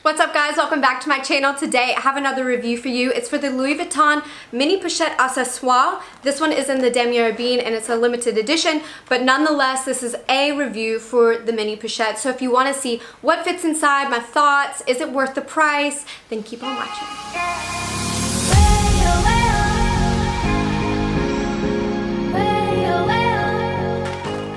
What's up guys, welcome back to my channel. Today I have another review for you. It's for the Louis Vuitton Mini Pochette Accessoire. This one is in the Damier Bean and it's a limited edition, but nonetheless this is a review for the Mini Pochette. So if you want to see what fits inside, my thoughts, is it worth the price, then keep on watching.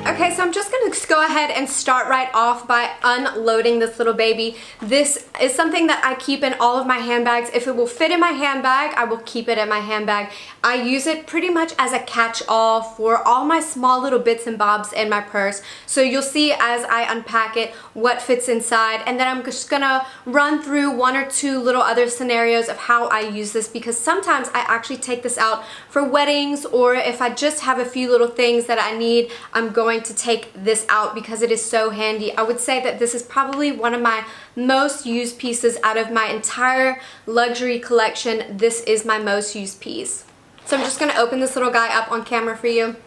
Okay, so I'm just gonna go ahead and start right off by unloading this little baby. This is something that I keep in all of my handbags. If it will fit in my handbag, I will keep it in my handbag. I use it pretty much as a catch-all for all my small little bits and bobs in my purse. So you'll see as I unpack it what fits inside, and then I'm just gonna run through one or two little other scenarios of how I use this, because sometimes I actually take this out for weddings, or if I just have a few little things that I need, I'm going to take this out because it is so handy. I would say that this is probably one of my most used pieces out of my entire luxury collection. This is my most used piece. So I'm just going to open this little guy up on camera for you.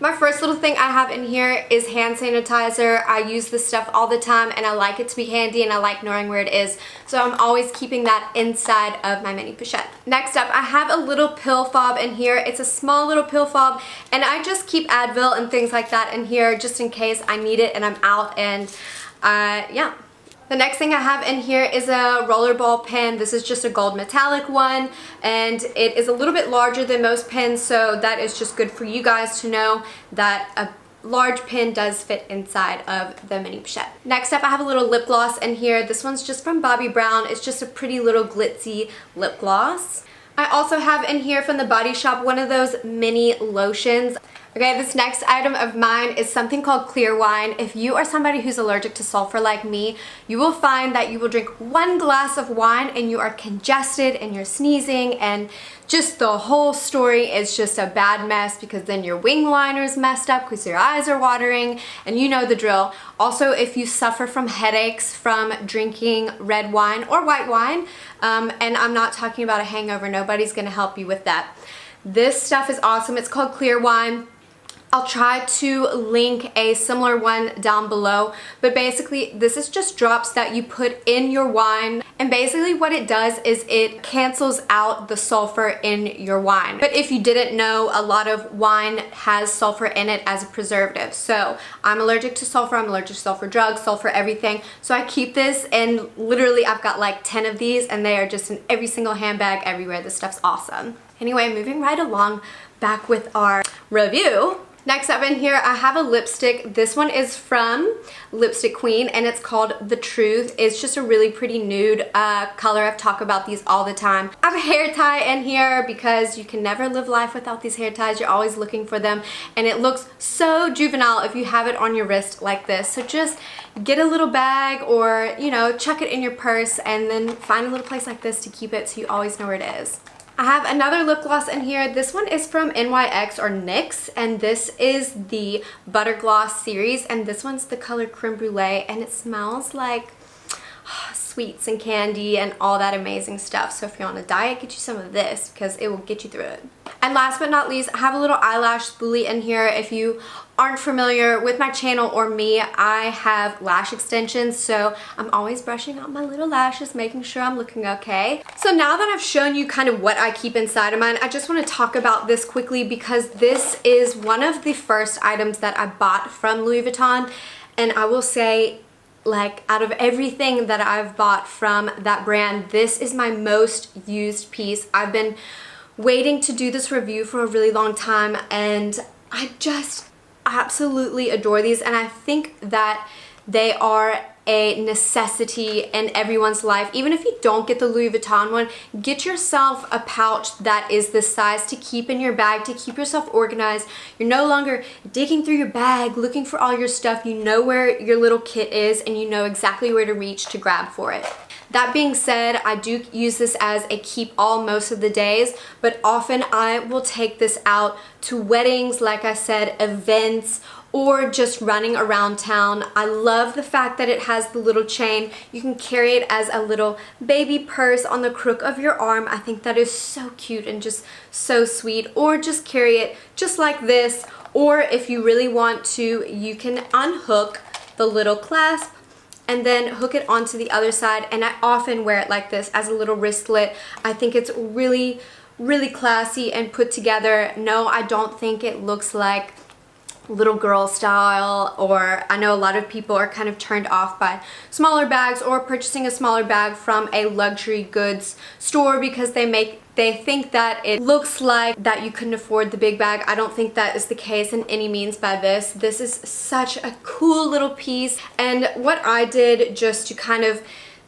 My first little thing I have in here is hand sanitizer. I use this stuff all the time and I like it to be handy and I like knowing where it is. So I'm always keeping that inside of my Mini Pochette. Next up, I have a little pill fob in here. It's a small little pill fob and I just keep Advil and things like that in here just in case I need it and I'm out, and yeah. The next thing I have in here is a Rollerball Pen. This is just a gold metallic one and it is a little bit larger than most pens, so that is just good for you guys to know that a large pen does fit inside of the Mini Pochette. Next up, I have a little lip gloss in here. This one's just from Bobbi Brown. It's just a pretty little glitzy lip gloss. I also have in here from the Body Shop one of those mini lotions. Okay, this next item of mine is something called clear wine. If you are somebody who's allergic to sulfur like me, you will find that you will drink one glass of wine and you are congested and you're sneezing, and just the whole story is just a bad mess, because then your wing liner's messed up because your eyes are watering, and you know the drill. Also, if you suffer from headaches from drinking red wine or white wine, and I'm not talking about a hangover, nobody's gonna help you with that. This stuff is awesome. It's called clear wine. I'll try to link a similar one down below, but basically this is just drops that you put in your wine, and basically what it does is it cancels out the sulfur in your wine. But if you didn't know, a lot of wine has sulfur in it as a preservative. So I'm allergic to sulfur, I'm allergic to sulfur drugs, sulfur everything. So I keep this, and literally I've got like 10 of these and they are just in every single handbag everywhere. This stuff's awesome. Anyway, moving right along, back with our review. Next up in here, I have a lipstick. This one is from Lipstick Queen and it's called The Truth. It's just a really pretty nude color. I've talked about these all the time. I have a hair tie in here because you can never live life without these hair ties. You're always looking for them, and it looks so juvenile if you have it on your wrist like this. So just get a little bag, or you know, chuck it in your purse and then find a little place like this to keep it so you always know where it is. I have another lip gloss in here. This one is from NYX or NYX, and this is the Butter Gloss series, and this one's the color Creme Brulee, and it smells like sweets and candy and all that amazing stuff. So if you're on a diet, get you some of this because it will get you through it. And last but not least, I have a little eyelash spoolie in here. If you aren't familiar with my channel or me, I have lash extensions, so I'm always brushing out my little lashes, making sure I'm looking okay. So now that I've shown you kind of what I keep inside of mine, I just want to talk about this quickly because this is one of the first items that I bought from Louis Vuitton, and I will say, like, out of everything that I've bought from that brand, this is my most used piece. I've been waiting to do this review for a really long time, and I just absolutely adore these, and I think that they are a necessity in everyone's life. Even if you don't get the Louis Vuitton one, get yourself a pouch that is this size to keep in your bag, to keep yourself organized. You're no longer digging through your bag looking for all your stuff. You know where your little kit is and you know exactly where to reach to grab for it. That being said, I do use this as a keep all most of the days, but often I will take this out to weddings, like I said, events, or just running around town. I love the fact that it has the little chain. You can carry it as a little baby purse on the crook of your arm. I think that is so cute and just so sweet. Or just carry it just like this, or if you really want to, you can unhook the little clasp and then hook it onto the other side, and I often wear it like this as a little wristlet. I think it's really classy and put together. No, I don't think it looks like little girl style, or I know a lot of people are kind of turned off by smaller bags or purchasing a smaller bag from a luxury goods store because they think that it looks like that you couldn't afford the big bag. I don't think that is the case in any means by this. This is such a cool little piece, and what I did just to kind of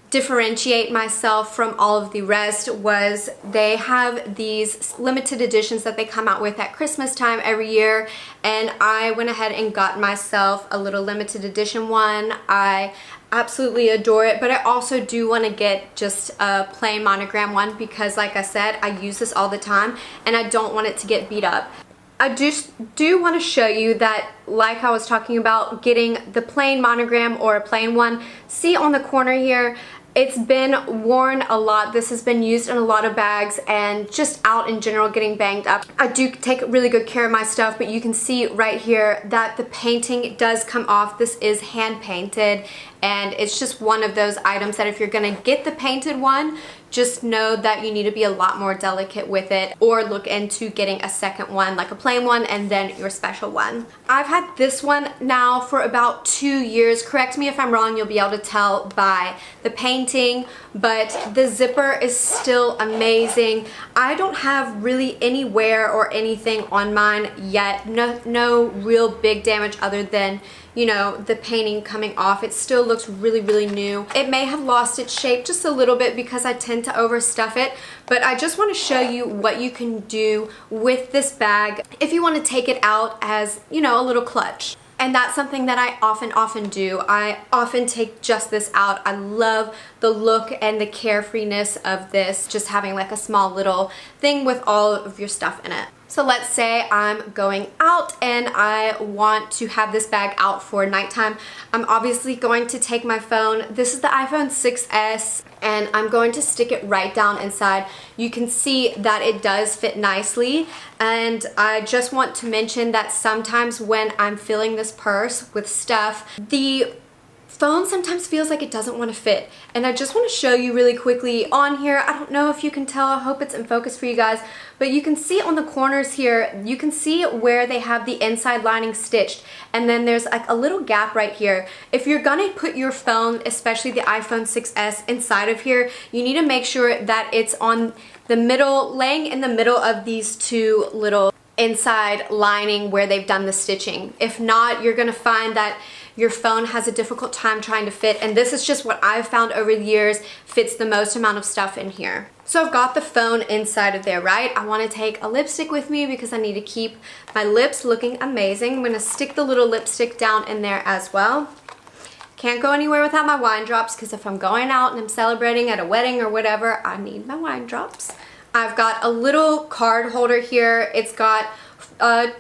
differentiate myself from all of the rest was they have these limited editions that they come out with at Christmas time every year, and I went ahead and got myself a little limited edition one. I absolutely adore it, but I also do want to get just a plain monogram one because, like I said, I use this all the time and I don't want it to get beat up. I do want to show you that, like I was talking about, getting the plain monogram or a plain one. See on the corner here, it's been worn a lot. This has been used in a lot of bags and just out in general getting banged up. I do take really good care of my stuff, but you can see right here that the painting does come off. This is hand painted, and it's just one of those items that if you're gonna get the painted one, just know that you need to be a lot more delicate with it, or look into getting a second one, like a plain one, and then your special one. I've had this one now for about 2 years. Correct me if I'm wrong, you'll be able to tell by the painting, but the zipper is still amazing. I don't have really any wear or anything on mine yet. No real big damage other than, you know, the painting coming off. It still looks really new. It may have lost its shape just a little bit because I tend to overstuff it, but I just want to show you what you can do with this bag if you want to take it out as, you know, a little clutch. And that's something that I often do. I often take just this out. I love the look and the carefreeness of this, just having like a small little thing with all of your stuff in it. So let's say I'm going out and I want to have this bag out for nighttime. I'm obviously going to take my phone. This is the iPhone 6s, and I'm going to stick it right down inside. You can see that it does fit nicely, and I just want to mention that sometimes when I'm filling this purse with stuff, the phone sometimes feels like it doesn't want to fit, and I just want to show you really quickly on here. I don't know if you can tell, I hope it's in focus for you guys, but you can see on the corners here, you can see where they have the inside lining stitched, and then there's like a little gap right here. If you're gonna put your phone, especially the iPhone 6s, inside of here, you need to make sure that it's on the middle, laying in the middle of these two little inside lining where they've done the stitching. If not, you're gonna find that your phone has a difficult time trying to fit, and this is just what I've found over the years fits the most amount of stuff in here. So I've got the phone inside of there, right? I want to take a lipstick with me because I need to keep my lips looking amazing. I'm going to stick the little lipstick down in there as well. Can't go anywhere without my wine drops, because if I'm going out and I'm celebrating at a wedding or whatever, I need my wine drops. I've got a little card holder here. It's got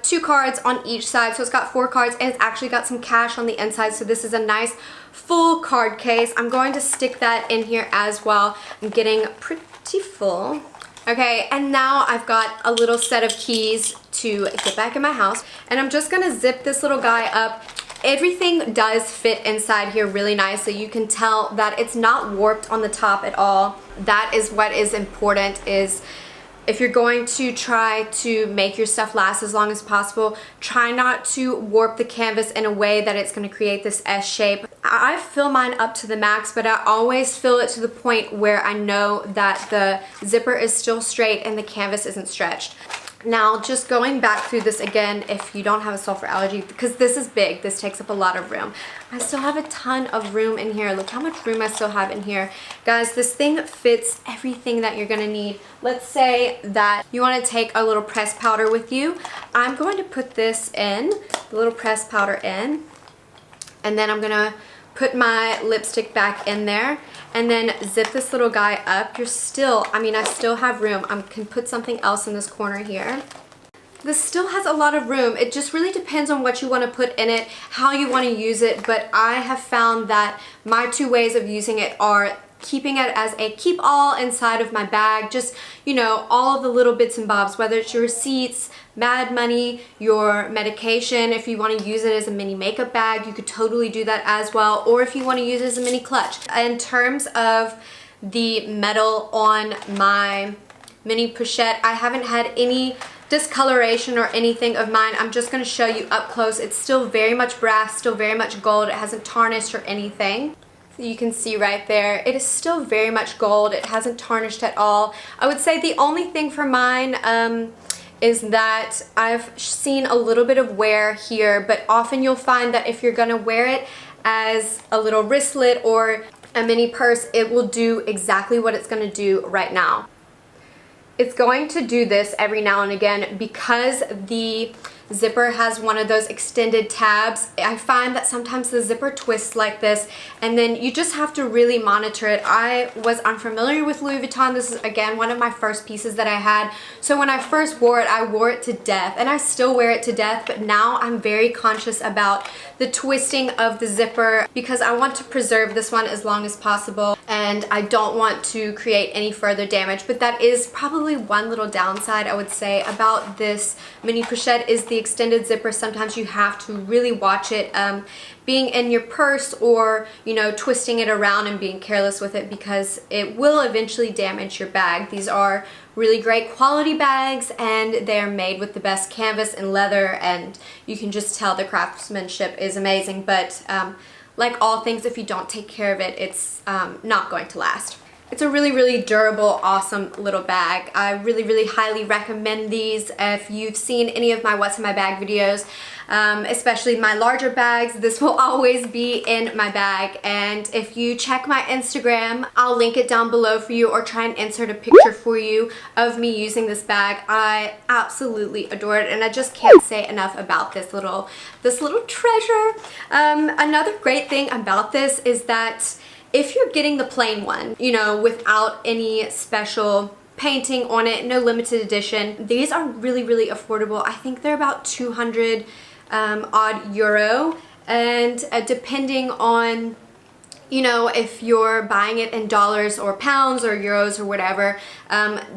2 cards on each side, so it's got 4 cards, and it's actually got some cash on the inside, so this is a nice full card case. I'm going to stick that in here as well. I'm getting pretty full. Okay, and now I've got a little set of keys to get back in my house, and I'm just gonna zip this little guy up. Everything does fit inside here really nicely. You can tell that it's not warped on the top at all. That is what is important, is if you're going to try to make your stuff last as long as possible, try not to warp the canvas in a way that it's going to create this S shape. I fill mine up to the max, but I always fill it to the point where I know that the zipper is still straight and the canvas isn't stretched. Now, just going back through this again, if you don't have a sulfur allergy, because this is big, this takes up a lot of room. I still have a ton of room in here. Look how much room I still have in here. Guys, this thing fits everything that you're gonna need. Let's say that you wanna take a little pressed powder with you. I'm going to put this in, the little pressed powder in, and then I'm gonna put my lipstick back in there, and then zip this little guy up. I still have room. I can put something else in this corner here. This still has a lot of room. It just really depends on what you want to put in it, how you want to use it, but I have found that my 2 ways of using it are keeping it as a keep-all inside of my bag. Just, you know, all of the little bits and bobs, whether it's your receipts, mad money, your medication. If you want to use it as a mini makeup bag, you could totally do that as well. Or if you want to use it as a mini clutch. In terms of the metal on my mini pochette, I haven't had any discoloration or anything of mine. I'm just going to show you up close. It's still very much brass, still very much gold. It hasn't tarnished or anything. You can see right there, it is still very much gold. It hasn't tarnished at all. I would say the only thing for mine is that I've seen a little bit of wear here, but often you'll find that if you're gonna wear it as a little wristlet or a mini purse, it will do exactly what it's gonna do right now. It's going to do this every now and again because the zipper has one of those extended tabs. I find that sometimes the zipper twists like this, and then you just have to really monitor it. I was unfamiliar with Louis Vuitton. This is, again, one of my first pieces that I had. So when I first wore it, I wore it to death, and I still wear it to death, but now I'm very conscious about the twisting of the zipper because I want to preserve this one as long as possible, and I don't want to create any further damage. But that is probably one little downside I would say about this mini pochette is the extended zipper. Sometimes you have to really watch it being in your purse, or, you know, twisting it around and being careless with it, because it will eventually damage your bag. These are really great quality bags, and they are made with the best canvas and leather, and you can just tell the craftsmanship is amazing. But like all things, if you don't take care of it, it's not going to last. It's a really, really durable, awesome little bag. I really, really highly recommend these. If you've seen any of my What's in My Bag videos, especially my larger bags, this will always be in my bag. And if you check my Instagram, I'll link it down below for you, or try and insert a picture for you of me using this bag. I absolutely adore it, and I just can't say enough about this little treasure. Another great thing about this is that if you're getting the plain one, you know, without any special painting on it, no limited edition, these are really, really affordable. I think they're about 200 odd euro, and depending on, you know, if you're buying it in dollars or pounds or euros or whatever,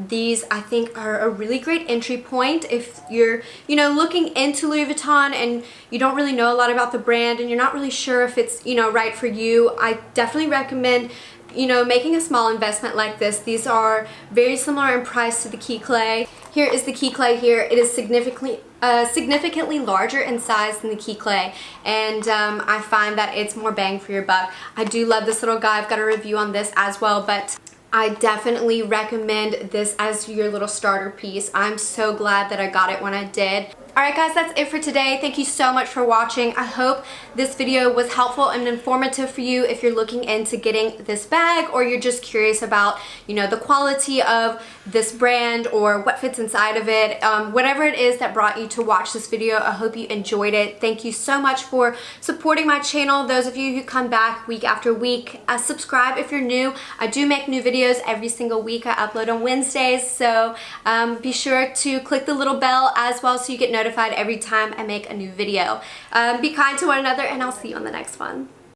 these I think are a really great entry point if you're, you know, looking into Louis Vuitton and you don't really know a lot about the brand and you're not really sure if it's, you know, right for you. I definitely recommend, you know, making a small investment like this. These are very similar in price to the key clay. Here is the key clay here. It is significantly larger in size than the key clay, and I find that it's more bang for your buck. I do love this little guy. I've got a review on this as well, but I definitely recommend this as your little starter piece. I'm so glad that I got it when I did. Alright guys, that's it for today. Thank you so much for watching. I hope this video was helpful and informative for you if you're looking into getting this bag, or you're just curious about, you know, the quality of this brand or what fits inside of it. Whatever it is that brought you to watch this video, I hope you enjoyed it. Thank you so much for supporting my channel. Those of you who come back week after week, subscribe if you're new. I do make new videos every single week. I upload on Wednesdays, so be sure to click the little bell as well so you get notified every time I make a new video. Be kind to one another, and I'll see you on the next one.